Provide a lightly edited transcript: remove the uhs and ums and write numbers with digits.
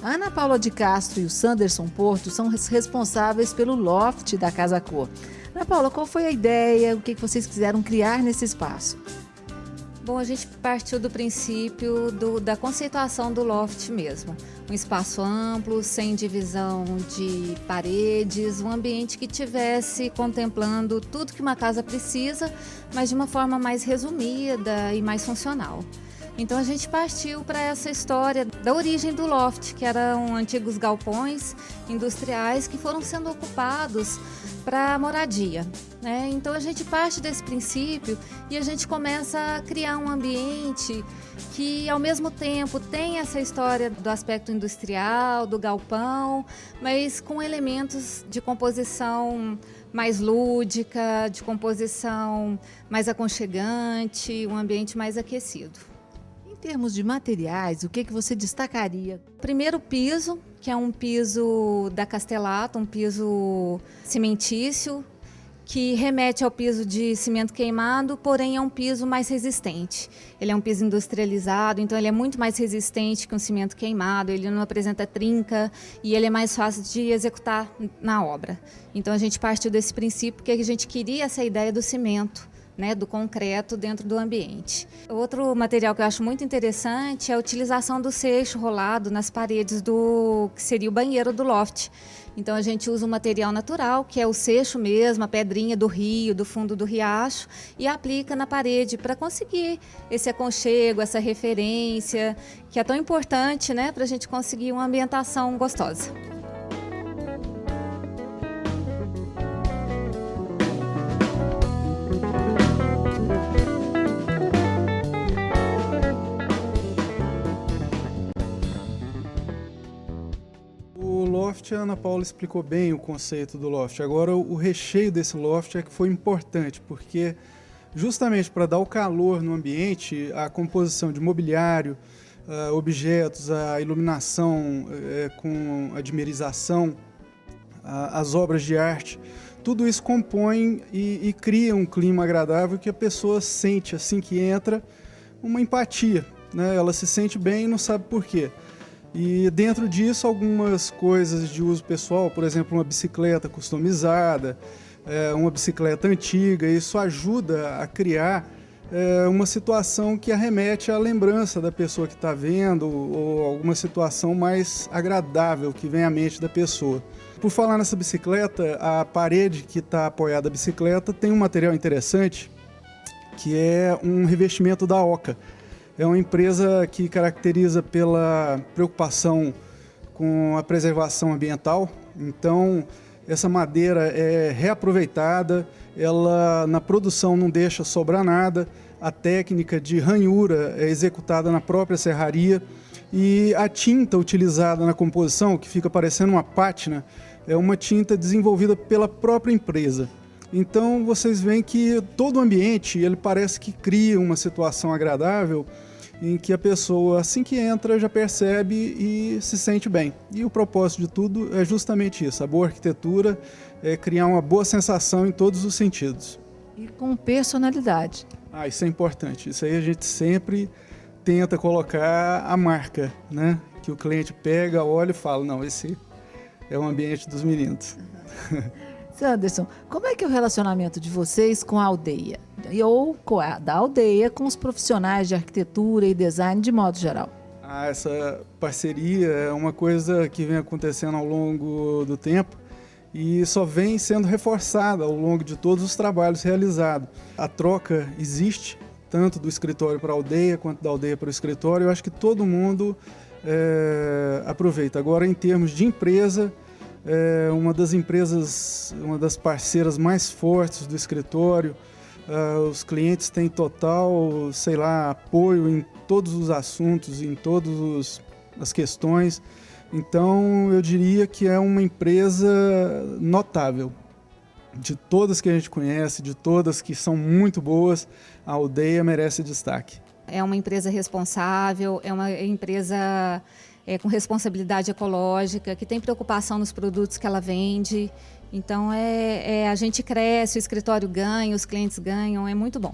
A Ana Paula de Castro e o Sanderson Porto são os responsáveis pelo loft da Casa Cor. Ana Paula, qual foi a ideia? O que vocês quiseram criar nesse espaço? Bom, a gente partiu do princípio da conceituação do loft mesmo. Um espaço amplo, sem divisão de paredes, um ambiente que estivesse contemplando tudo que uma casa precisa, mas de uma forma mais resumida e mais funcional. Então a gente partiu para essa história da origem do loft, que eram antigos galpões industriais que foram sendo ocupados para moradia, né? Então a gente parte desse princípio e a gente começa a criar um ambiente que ao mesmo tempo tem essa história do aspecto industrial, do galpão, mas com elementos de composição mais lúdica, de composição mais aconchegante, um ambiente mais aquecido. Em termos de materiais, o que você destacaria? Primeiro piso, que é um piso da Castellato, um piso cimentício, que remete ao piso de cimento queimado, porém é um piso mais resistente. Ele é um piso industrializado, então ele é muito mais resistente que um cimento queimado, ele não apresenta trinca e ele é mais fácil de executar na obra. Então a gente partiu desse princípio que a gente queria essa ideia do cimento, né, do concreto dentro do ambiente. Outro material que eu acho muito interessante é a utilização do seixo rolado nas paredes do que seria o banheiro do loft. Então a gente usa um material natural, que é o seixo mesmo, a pedrinha do rio, do fundo do riacho, e aplica na parede para conseguir esse aconchego, essa referência, que é tão importante, né, para a gente conseguir uma ambientação gostosa. O loft, a Ana Paula explicou bem o conceito do loft. Agora, o recheio desse loft é que foi importante, porque justamente para dar o calor no ambiente, a composição de mobiliário, objetos, a iluminação com a dimerização, as obras de arte, tudo isso compõe e cria um clima agradável que a pessoa sente assim que entra, uma empatia, né? Ela se sente bem e não sabe por quê. E dentro disso algumas coisas de uso pessoal, por exemplo, uma bicicleta customizada, uma bicicleta antiga, isso ajuda a criar uma situação que arremete à lembrança da pessoa que está vendo ou alguma situação mais agradável que vem à mente da pessoa. Por falar nessa bicicleta, a parede que está apoiada à bicicleta tem um material interessante que é um revestimento da Oca. É uma empresa que caracteriza pela preocupação com a preservação ambiental. Então, essa madeira é reaproveitada, ela na produção não deixa sobrar nada, a técnica de ranhura é executada na própria serraria e a tinta utilizada na composição, que fica parecendo uma pátina, é uma tinta desenvolvida pela própria empresa. Então, vocês veem que todo o ambiente ele parece que cria uma situação agradável em que a pessoa, assim que entra, já percebe e se sente bem. E o propósito de tudo é justamente isso, a boa arquitetura é criar uma boa sensação em todos os sentidos. E com personalidade. Isso é importante, isso aí a gente sempre tenta colocar a marca, né? Que o cliente pega, olha e fala, não, esse é o ambiente dos meninos. Sanderson, como é que é o relacionamento de vocês com a aldeia? Ou da aldeia com os profissionais de arquitetura e design de modo geral? Essa parceria é uma coisa que vem acontecendo ao longo do tempo e só vem sendo reforçada ao longo de todos os trabalhos realizados. A troca existe, tanto do escritório para a aldeia quanto da aldeia para o escritório. Eu acho que todo mundo aproveita. Agora, em termos de empresa, uma das empresas, uma das parceiras mais fortes do escritório. Os clientes têm total, apoio em todos os assuntos, em todas as questões. Então, eu diria que é uma empresa notável. De todas que a gente conhece, de todas que são muito boas, a aldeia merece destaque. É uma empresa responsável, é uma empresa com responsabilidade ecológica, que tem preocupação nos produtos que ela vende. Então, a gente cresce, o escritório ganha, os clientes ganham, é muito bom.